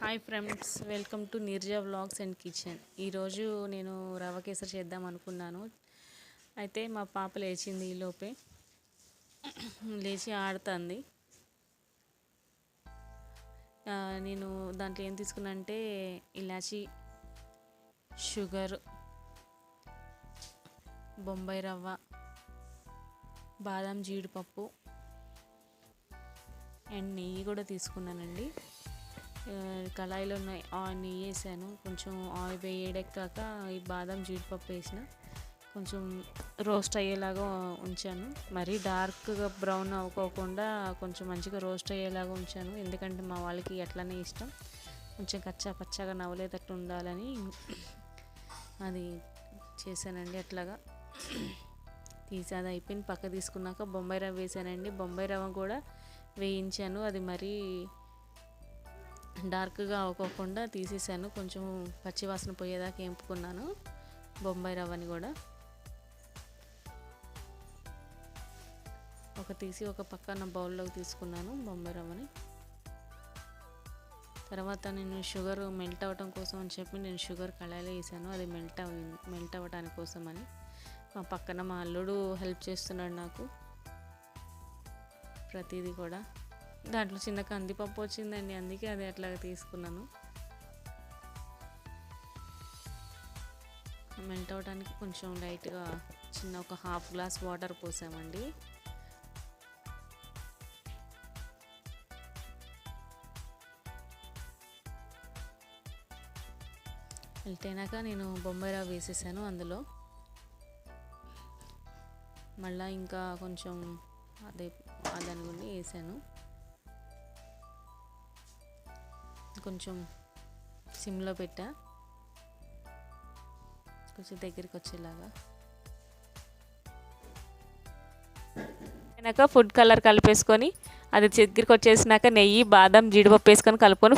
Hi friends, welcome to Neeraja vlogs and kitchen. ఈరోజు నేను రవ్వ కేసరి చేద్దాం అనుకున్నాను. అయితే మా పాప లేచింది, ఈలోపే లేచి ఆడుతుంది. నేను దాంట్లో ఏం తీసుకున్నా అంటే ఇలాచి, షుగర్, బొంబాయి రవ్వ, బాదం జీడిపప్పు అండ్ నెయ్యి కూడా తీసుకున్నానండి. కళాయిలో నెయ్యి వేసాను. కొంచెం ఆయిల్ వేడెక్కాక ఈ బాదం జీడిపప్పు వేసిన కొంచెం రోస్ట్ అయ్యేలాగా ఉంచాను. మరీ డార్క్గా బ్రౌన్ అవ్వకోకుండా కొంచెం మంచిగా రోస్ట్ అయ్యేలాగా ఉంచాను. ఎందుకంటే మా వాళ్ళకి అట్లనే ఇష్టం, కొంచెం కచ్చా పచ్చగా నవ్వలేటట్టు ఉండాలని అది చేశానండి. అట్లాగా తీసి అది అయిపోయింది. పక్క తీసుకున్నాక బొంబాయి రవ్వ వేసానండి. బొంబాయి రవ్వ కూడా వేయించాను. అది మరీ డార్క్గా అవ్వకోకుండా తీసేసాను. కొంచెం పచ్చివాసన పోయేదాకా వేపుకున్నాను బొంబాయి రవ్వని కూడా. తీసి ఒక పక్కన బౌల్లోకి తీసుకున్నాను బొంబాయి రవ్వని. తర్వాత నేను షుగర్ మెల్ట్ అవ్వటం కోసం అని చెప్పి నేను షుగర్ కళాయిలో వేసాను. అది మెల్ట్ అవ్వటానికి కోసం అని. మా పక్కన మా అల్లుడు హెల్ప్ చేస్తున్నాడు నాకు ప్రతిదీ కూడా. దాంట్లో చిన్న కందిపప్పు వచ్చిందండి, అందుకే అది అట్లాగా తీసుకున్నాను. మెల్ట్ అవ్వడానికి కొంచెం లైట్గా ఒక హాఫ్ గ్లాస్ వాటర్ పోసామండి. మెల్ట్ అయినాక నేను బొంబాయి రవ్వ వేసేసాను అందులో. మళ్ళీ ఇంకా కొంచెం దాని గురించి వేసాను. కొంచెం సిమ్లో పెట్టా, కొంచెం దగ్గరికి వచ్చేలాగా. అయినాక ఫుడ్ కలర్ కలిపేసుకొని అది దగ్గరికి వచ్చేసినాక నెయ్యి, బాదం, జీడిపప్పు వేసుకొని కలుపుకొని